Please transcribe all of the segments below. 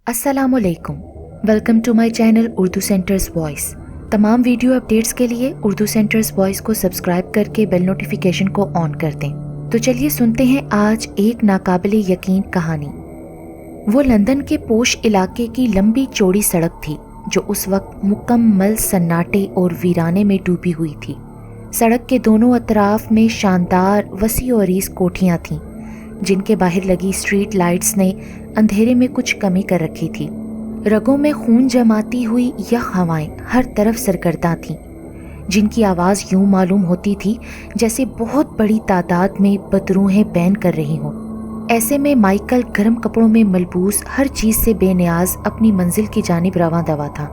अस्सलामुअलैकुम। Welcome to my channel Urdu centre's voice. तमाम video updates के लिए उर्दू सेंटर्स वॉइस को सब्सक्राइब करके बेल नोटिफिकेशन को ऑन कर दें। तो चलिए सुनते हैं आज एक नाकाबिले यकीन कहानी। वो लंदन के पोश इलाके की लंबी चौड़ी सड़क थी जो उस वक्त मुकम्मल सन्नाटे और वीराने में डूबी हुई थी। सड़क के दोनों अतराफ में शानदार वसी और अरीज़ कोठियाँ थीं जिनके बाहर लगी स्ट्रीट लाइट्स ने अंधेरे में कुछ कमी कर रखी थी। रगों में खून जमाती हुई यह हवाएं हर तरफ सरगर्दा थीं, जिनकी आवाज़ यूं मालूम होती थी जैसे बहुत बड़ी तादाद में बदरूहें बैन कर रही हों। ऐसे में माइकल गर्म कपड़ों में मलबूस हर चीज़ से बेनियाज अपनी मंजिल की जानिब रवां दवा था।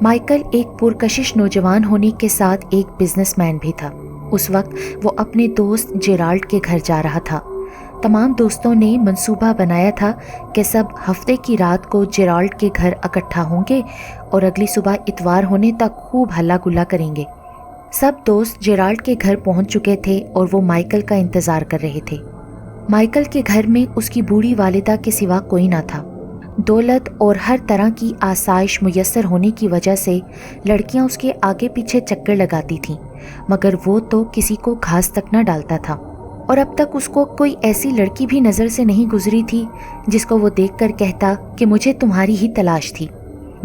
माइकल एक पुरकशिश नौजवान होने के साथ एक बिजनेसमैन भी था। उस वक्त वो अपने दोस्त जेराल्ड के घर जा रहा था। तमाम दोस्तों ने मंसूबा बनाया था कि सब हफ्ते की रात को जेराल्ड के घर इकट्ठा होंगे और अगली सुबह इतवार होने तक खूब हल्ला गुल्ला करेंगे। सब दोस्त जेराल्ड के घर पहुंच चुके थे और वो माइकल का इंतज़ार कर रहे थे। माइकल के घर में उसकी बूढ़ी वालिदा के सिवा कोई ना था। दौलत और हर तरह की आसाइश मुयस्सर होने की वजह से लड़कियां उसके आगे पीछे चक्कर लगाती थीं, मगर वो तो किसी को घास तक न डालता था। और अब तक उसको कोई ऐसी लड़की भी नज़र से नहीं गुजरी थी जिसको वो देखकर कहता कि मुझे तुम्हारी ही तलाश थी।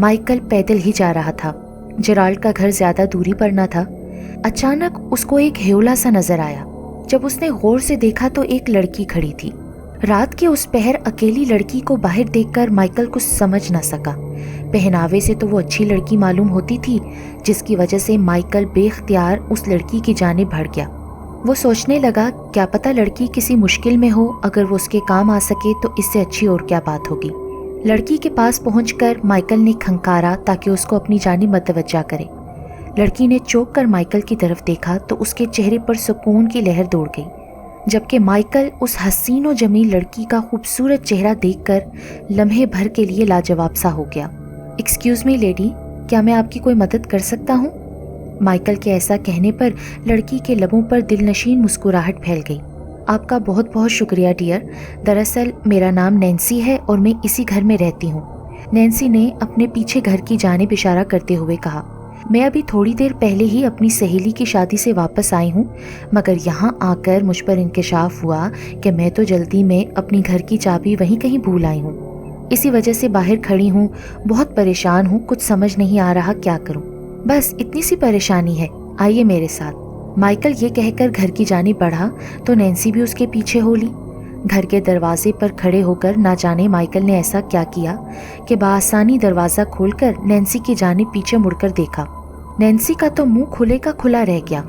माइकल पैदल ही जा रहा था। जेराल्ड का घर ज़्यादा दूरी पर न था। अचानक उसको एक हेवला सा नजर आया। जब उसने गौर से देखा तो एक लड़की खड़ी थी। रात के उस पहर अकेली लड़की को बाहर देखकर माइकल कुछ समझ न सका। पहनावे से तो वो अच्छी लड़की मालूम होती थी, जिसकी वजह से माइकल बेख्तियार उस लड़की की जानिब बढ़ गया। वो सोचने लगा, क्या पता लड़की किसी मुश्किल में हो, अगर वो उसके काम आ सके तो इससे अच्छी और क्या बात होगी। लड़की के पास पहुंचकर माइकल ने खंकारा ताकि उसको अपनी जानिब मतवज्जा करे। लड़की ने चौंक कर माइकल की तरफ देखा तो उसके चेहरे पर सुकून की लहर दौड़ गई, जबकि माइकल उस हसीनो जमील लड़की का खूबसूरत चेहरा देखकर लम्हे भर के लिए लाजवाब सा हो गया। एक्सक्यूज़ मी लेडी, क्या मैं आपकी कोई मदद कर सकता हूँ? माइकल के ऐसा कहने पर लड़की के लबों पर दिलनशीन मुस्कुराहट फैल गई। आपका बहुत बहुत शुक्रिया डियर। दरअसल मेरा नाम नैन्सी है और मैं इसी घर में रहती हूँ। नैन्सी ने अपने पीछे घर की जानिब इशारा करते हुए कहा। मैं अभी थोड़ी देर पहले ही अपनी सहेली की शादी से वापस आई हूँ, मगर यहाँ आकर मुझ पर इंकशाफ हुआ कि मैं तो जल्दी में अपनी घर की चाबी वहीं कहीं भूल आई हूँ। इसी वजह से बाहर खड़ी हूँ। बहुत परेशान हूँ, कुछ समझ नहीं आ रहा क्या करूँ। बस इतनी सी परेशानी है, आइए मेरे साथ। माइकल ये कहकर घर की जानिब बढ़ा तो नैन्सी भी उसके पीछे हो ली। घर के दरवाजे पर खड़े होकर ना जाने माइकल ने ऐसा क्या किया कि बआसानी दरवाज़ा खोलकर नैन्सी की जानिब पीछे मुड़कर देखा। नैन्सी का तो मुंह खुले का खुला रह गया।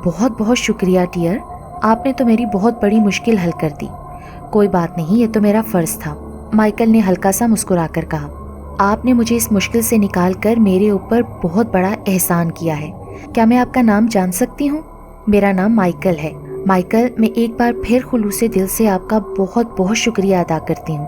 बहुत बहुत शुक्रिया डियर, आपने तो मेरी बहुत बड़ी मुश्किल हल कर दी। कोई बात नहीं, ये तो मेरा फ़र्ज़ था, माइकल ने हल्का सा मुस्कुराकर कहा। आपने मुझे इस मुश्किल से निकाल कर मेरे ऊपर बहुत बड़ा एहसान किया है। क्या मैं आपका नाम जान सकती हूँ? मेरा नाम माइकल है। माइकल, मैं एक बार फिर खुलूसे दिल से आपका बहुत बहुत शुक्रिया अदा करती हूँ।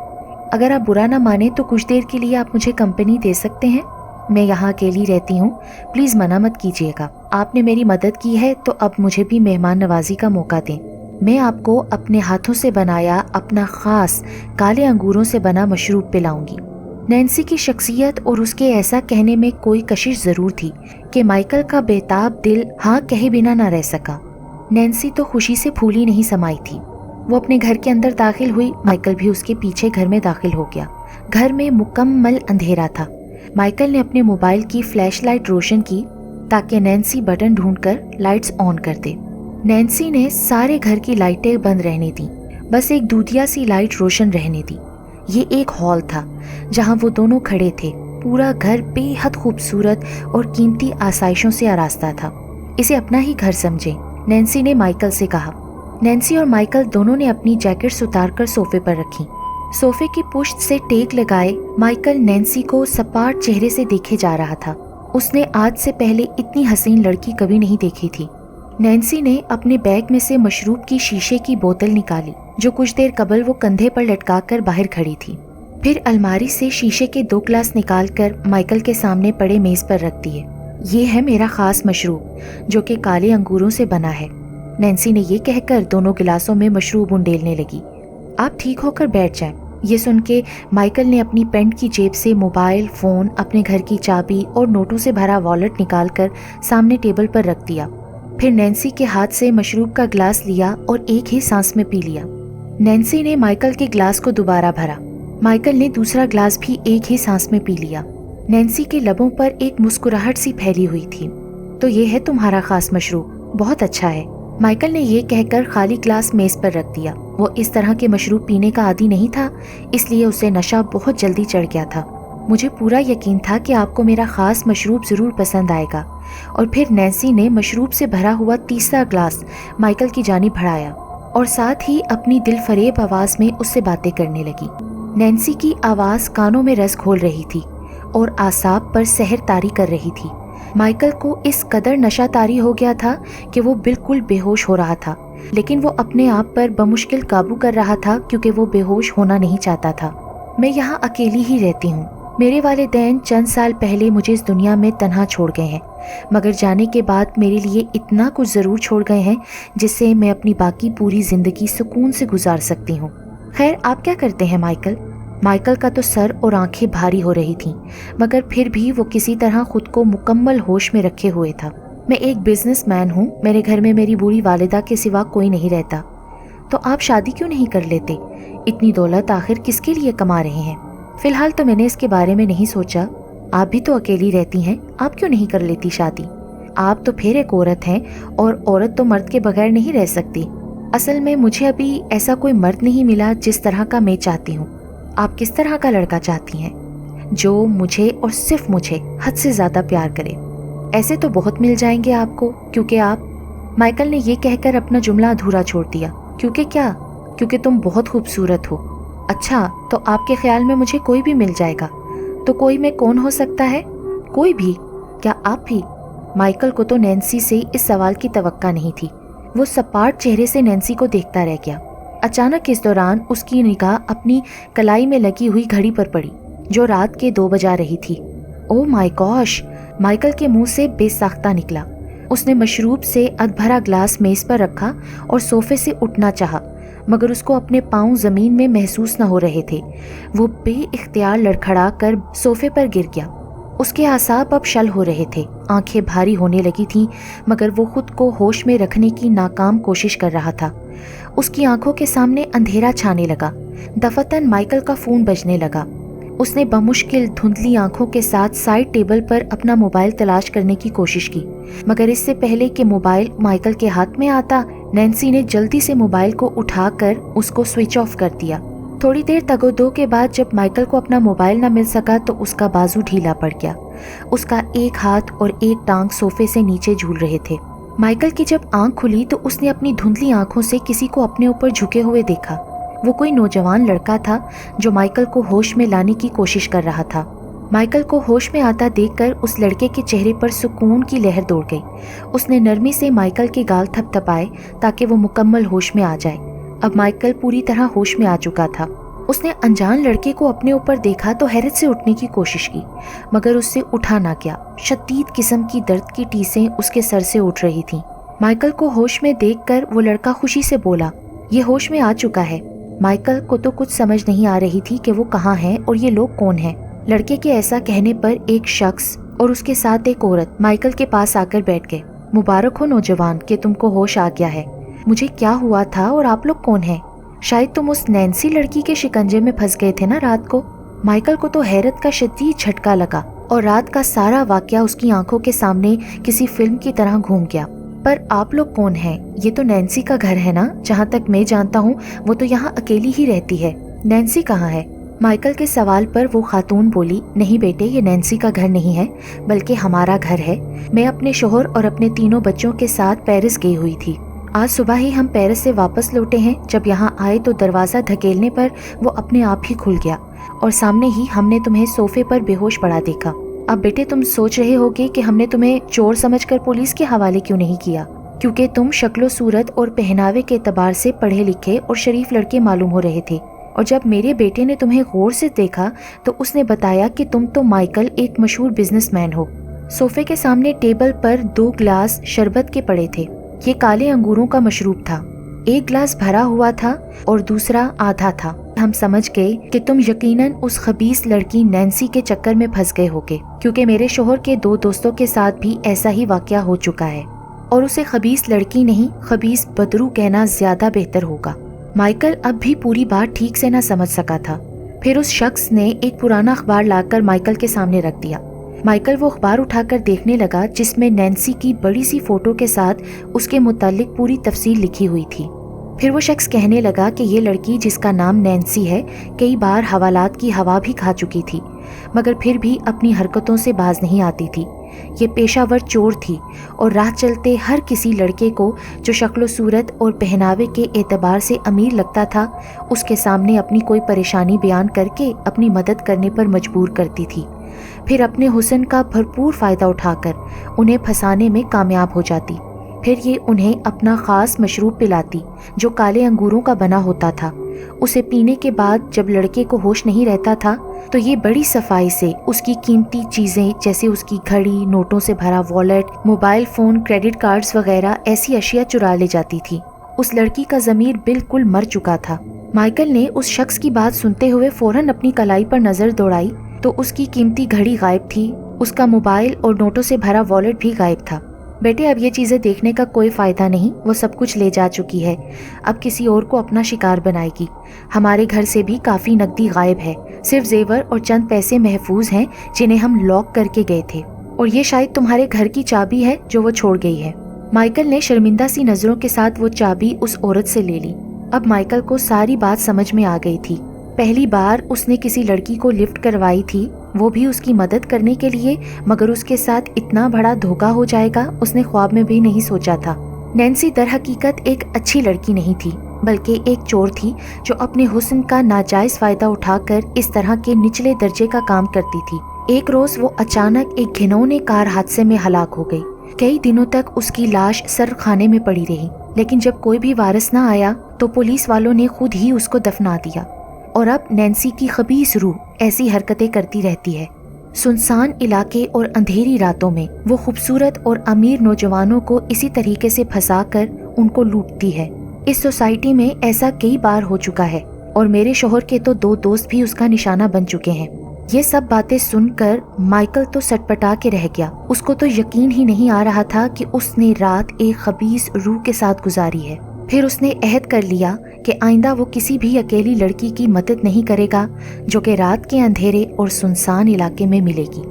अगर आप बुरा ना माने तो कुछ देर के लिए आप मुझे कंपनी दे सकते हैं। मैं यहाँ अकेली रहती हूँ, प्लीज़ मना मत कीजिएगा। आपने मेरी मदद की है तो अब मुझे भी मेहमान नवाजी का मौका दें। मैं आपको अपने हाथों से बनाया अपना ख़ास काले अंगूरों से बना मशरूब पिलाऊंगी। नैन्सी की शख्सियत और उसके ऐसा कहने में कोई कशिश ज़रूर थी कि माइकल का बेताब दिल हाँ कहे बिना ना रह सका। नैन्सी तो खुशी से फूली नहीं समाई थी। वो अपने घर के अंदर दाखिल हुई, माइकल भी उसके पीछे घर में दाखिल हो गया। घर में मुकम्मल अंधेरा था। माइकल ने अपने मोबाइल की फ्लैश लाइट रोशन की ताकि नैन्सी बटन ढूंढकर लाइट्स ऑन कर दे। नैन्सी ने सारे घर की लाइटें बंद रहने दी, बस एक दूधिया सी लाइट रोशन रहने दी। ये एक हॉल था जहां वो दोनों खड़े थे। पूरा घर बेहद खूबसूरत और कीमती आसाइशों से आरास्ता था। इसे अपना ही घर समझे, नैन्सी ने माइकल से कहा। नैन्सी और माइकल दोनों ने अपनी जैकेट्स उतारकर सोफे पर रखी। सोफे की पुश्त से टेक लगाए माइकल नैन्सी को सपाट चेहरे से देखे जा रहा था। उसने आज से पहले इतनी हसीन लड़की कभी नहीं देखी थी। नैन्सी ने अपने बैग में से मशरूब की शीशे की बोतल निकाली जो कुछ देर कबल वो कंधे पर लटकाकर बाहर खड़ी थी। फिर अलमारी से शीशे के 2 ग्लास निकालकर माइकल के सामने पड़े मेज पर रख दिए। ये है मेरा खास मशरूब जो कि काले अंगूरों से बना है। नैन्सी ने ये कहकर दोनों गिलासों में मशरूब उंडेलने लगी। आप ठीक होकर बैठ जाएं, ये सुन के माइकल ने अपनी पैंट की जेब से मोबाइल, फ़ोन, अपने घर की चाबी और नोटों से भरा वॉलेट निकालकर सामने टेबल पर रख दिया। फिर नैन्सी के हाथ से मशरूब का ग्लास लिया और एक ही सांस में पी लिया। नैन्सी ने माइकल के ग्लास को दोबारा भरा। माइकल ने दूसरा ग्लास भी एक ही सांस में पी लिया। नैन्सी के लबों पर एक मुस्कुराहट सी फैली हुई थी। तो ये है तुम्हारा खास मशरूब, बहुत अच्छा है। माइकल ने ये कहकर खाली ग्लास मेज पर रख दिया। वो इस तरह के मशरूब पीने का आदी नहीं था, इसलिए उसे नशा बहुत जल्दी चढ़ गया था। मुझे पूरा यकीन था कि आपको मेरा खास मशरूब ज़रूर पसंद आएगा। और फिर नैन्सी ने मशरूब से भरा हुआ तीसरा ग्लास माइकल की जानिब बढ़ाया और साथ ही अपनी दिलफरेब आवाज़ में उससे बातें करने लगी। नैन्सी की आवाज़ कानों में रस घोल रही थी और आसाब पर सहर तारी कर रही थी। माइकल को इस कदर नशा तारी हो गया था कि वो बिल्कुल बेहोश हो रहा था, लेकिन वो अपने आप पर बमुश्किल काबू कर रहा था क्योंकि वो बेहोश होना नहीं चाहता था। मैं यहाँ अकेली ही रहती हूँ। मेरे वालिदैन चंद साल पहले मुझे इस दुनिया में तन्हा छोड़ गए हैं, मगर जाने के बाद मेरे लिए इतना कुछ ज़रूर छोड़ गए हैं जिससे मैं अपनी बाकी पूरी ज़िंदगी सुकून से गुजार सकती हूँ। खैर, आप क्या करते हैं माइकल? माइकल का तो सर और आंखें भारी हो रही थीं, मगर फिर भी वो किसी तरह खुद को मुकम्मल होश में रखे हुए था। मैं एक बिजनेसमैन हूँ, मेरे घर में मेरी बूढ़ी वालिदा के सिवा कोई नहीं रहता। तो आप शादी क्यों नहीं कर लेते? इतनी दौलत आखिर किसके लिए कमा रहे हैं? फिलहाल तो मैंने इसके बारे में नहीं सोचा। आप भी तो अकेली रहती हैं, आप क्यों नहीं कर लेती शादी? आप तो फिर एक औरत हैं और औरत तो मर्द के बगैर नहीं रह सकती। असल में मुझे अभी ऐसा कोई मर्द नहीं मिला जिस तरह का मैं चाहती हूँ। आप किस तरह का लड़का चाहती हैं? जो मुझे और सिर्फ मुझे हद से ज़्यादा प्यार करे। ऐसे तो बहुत मिल जाएंगे आपको, क्योंकि आप। माइकल ने ये कहकर अपना जुमला अधूरा छोड़ दिया। क्योंकि क्या? क्योंकि तुम बहुत खूबसूरत हो। अच्छा, तो आपके ख्याल में मुझे कोई भी मिल जाएगा? तो कोई में कौन हो सकता है? कोई भी? क्या आप भी? माइकल को तो नैन्सी से इस सवाल की तवक्का नहीं थी। वो सपाट चेहरे से नैन्सी को देखता रह गया। अचानक इस दौरान उसकी निगाह अपनी कलाई में लगी हुई घड़ी पर पड़ी, जो रात के 2 बजा रही थी। Oh my gosh! माइकल के मुंह से बेसाख्ता निकला। उसने मशरूब से अधभरा ग्लास मेज पर रखा और सोफे से उठना चाहा, मगर उसको अपने पांव जमीन में महसूस न हो रहे थे। वो बेइख्तियार लड़खड़ा कर सोफे पर गिर गया। उसके आसाब अब शल हो रहे थे, आंखें भारी होने लगी थीं, मगर वो खुद को होश में रखने की नाकाम कोशिश कर रहा था। उसकी आंखों के सामने अंधेरा छाने लगा। दफतन माइकल का फोन बजने लगा। उसने बमुश्किल धुंधली आंखों के साथ साइड टेबल पर अपना मोबाइल तलाश करने की कोशिश की, मगर इससे पहले कि मोबाइल माइकल के हाथ में आता, नैन्सी ने जल्दी से मोबाइल को उठाकर उसको स्विच ऑफ कर दिया। थोड़ी देर तगोदो के बाद जब माइकल को अपना मोबाइल न मिल सका तो उसका बाजू ढीला पड़ गया। उसका एक हाथ और एक टांग सोफे से नीचे झूल रहे थे। माइकल की जब आंख खुली तो उसने अपनी धुंधली आंखों से किसी को अपने ऊपर झुके हुए देखा। वो कोई नौजवान लड़का था जो माइकल को होश में लाने की कोशिश कर रहा था। माइकल को होश में आता देखकर उस लड़के के चेहरे पर सुकून की लहर दौड़ गई। उसने नरमी से माइकल के गाल थपथपाए ताकि वो मुकम्मल होश में आ जाए। अब माइकल पूरी तरह होश में आ चुका था। उसने अनजान लड़के को अपने ऊपर देखा तो हैरत से उठने की कोशिश की, मगर उससे उठा ना गया। शदीद किस्म की दर्द की टीसें उसके सर से उठ रही थीं। माइकल को होश में देखकर वो लड़का खुशी से बोला, ये होश में आ चुका है। माइकल को तो कुछ समझ नहीं आ रही थी कि वो कहाँ है और ये लोग कौन हैं। लड़के के ऐसा कहने पर एक शख्स और उसके साथ एक औरत माइकल के पास आकर बैठ गए। मुबारक हो नौजवान कि तुमको होश आ गया है। मुझे क्या हुआ था और आप लोग कौन हैं? शायद तुम उस नैन्सी लड़की के शिकंजे में फंस गए थे ना रात को। माइकल को तो हैरत का शदीद झटका लगा और रात का सारा वाकया उसकी आंखों के सामने किसी फिल्म की तरह घूम गया। पर आप लोग कौन हैं? ये तो नैन्सी का घर है ना? जहाँ तक मैं जानता हूँ वो तो यहाँ अकेली ही रहती है। नैन्सी कहाँ है? माइकल के सवाल पर वो खातून बोली, नहीं बेटे, ये नैन्सी का घर नहीं है, बल्कि हमारा घर है। मैं अपने शोहर और अपने 3 बच्चों के साथ पेरिस गई हुई थी। आज सुबह ही हम पेरिस से वापस लौटे हैं। जब यहाँ आए तो दरवाज़ा धकेलने पर वो अपने आप ही खुल गया और सामने ही हमने तुम्हें सोफे पर बेहोश पड़ा देखा। अब बेटे तुम सोच रहे होगे कि हमने तुम्हें चोर समझकर पुलिस के हवाले क्यों नहीं किया, क्योंकि तुम शक्लो सूरत और पहनावे के एतबार से पढ़े लिखे और शरीफ लड़के मालूम हो रहे थे। और जब मेरे बेटे ने तुम्हें गौर से देखा तो उसने बताया कि तुम तो माइकल एक मशहूर बिजनेसमैन हो। सोफे के सामने टेबल पर 2 गिलास शरबत के पड़े थे। ये काले अंगूरों का मशरूब था। एक गिलास भरा हुआ था और दूसरा आधा था। हम समझ गए कि तुम यकीनन उस खबीस लड़की नैन्सी के चक्कर में फंस गए होगे, क्योंकि मेरे शोहर के 2 दोस्तों के साथ भी ऐसा ही वाकया हो चुका है। और उसे खबीस लड़की नहीं, खबीस बदरू कहना ज्यादा बेहतर होगा। माइकल अब भी पूरी बात ठीक से ना समझ सका था। फिर उस शख्स ने एक पुराना अखबार लाकर माइकल के सामने रख दिया। माइकल वो अखबार उठाकर देखने लगा, जिसमें नैन्सी की बड़ी सी फोटो के साथ उसके मुतालिक पूरी तफसील लिखी हुई थी। फिर वो शख्स कहने लगा कि ये लड़की, जिसका नाम नैन्सी है, कई बार हवालात की हवा भी खा चुकी थी, मगर फिर भी अपनी हरकतों से बाज नहीं आती थी। ये पेशावर चोर थी और राह चलते हर किसी लड़के को जो शक्ल सूरत और पहनावे के एतबार से अमीर लगता था, उसके सामने अपनी कोई परेशानी बयान करके अपनी मदद करने पर मजबूर करती थी। फिर अपने हुस्न का भरपूर फ़ायदा उठाकर उन्हें फंसाने में कामयाब हो जाती। फिर ये उन्हें अपना ख़ास मशरूब पिलाती, जो काले अंगूरों का बना होता था। उसे पीने के बाद जब लड़के को होश नहीं रहता था, तो ये बड़ी सफाई से उसकी कीमती चीज़ें, जैसे उसकी घड़ी, नोटों से भरा wallet, mobile phone, credit cards वगैरह ऐसी अशिया चुरा ले जाती थी। उस लड़की का ज़मीर बिल्कुल मर चुका था। माइकल ने उस शख्स की बात सुनते हुए फ़ौरन अपनी कलाई पर नज़र दौड़ाई तो उसकी कीमती घड़ी गायब थी, उसका मोबाइल और नोटों से भरा वॉलेट भी गायब था। बेटे, अब ये चीज़ें देखने का कोई फ़ायदा नहीं, वो सब कुछ ले जा चुकी है। अब किसी और को अपना शिकार बनाएगी। हमारे घर से भी काफ़ी नकदी गायब है, सिर्फ जेवर और चंद पैसे महफूज हैं जिन्हें हम लॉक करके गए थे, और ये शायद तुम्हारे घर की चाबी है जो वो छोड़ गई है। माइकल ने शर्मिंदा सी नज़रों के साथ वो चाबी उस औरत से ले ली। अब माइकल को सारी बात समझ में आ गई थी। पहली बार उसने किसी लड़की को लिफ्ट करवाई थी, वो भी उसकी मदद करने के लिए, मगर उसके साथ इतना बड़ा धोखा हो जाएगा उसने ख्वाब में भी नहीं सोचा था। नैन्सी दर हकीकत एक अच्छी लड़की नहीं थी, बल्कि एक चोर थी जो अपने हुस्न का नाजायज फायदा उठाकर इस तरह के निचले दर्जे का काम करती थी। एक रोज वो अचानक एक घिनौने कार हादसे में हलाक हो गई। कई दिनों तक उसकी लाश सर खाने में पड़ी रही, लेकिन जब कोई भी वारिस न आया तो पुलिस वालों ने खुद ही उसको दफना दिया। और अब नैन्सी की खबीस रूह ऐसी हरकतें करती रहती है। सुनसान इलाके और अंधेरी रातों में वो खूबसूरत और अमीर नौजवानों को इसी तरीके से फंसाकर उनको लूटती है। इस सोसाइटी में ऐसा कई बार हो चुका है, और मेरे शोहर के तो 2 दोस्त भी उसका निशाना बन चुके हैं। ये सब बातें सुनकर माइकल तो सटपटा के रह गया। उसको तो यकीन ही नहीं आ रहा था कि उसने रात एक खबीस रूह के साथ गुजारी है। फिर उसने अहद कर लिया कि आइंदा वो किसी भी अकेली लड़की की मदद नहीं करेगा जो कि रात के अंधेरे और सुनसान इलाके में मिलेगी।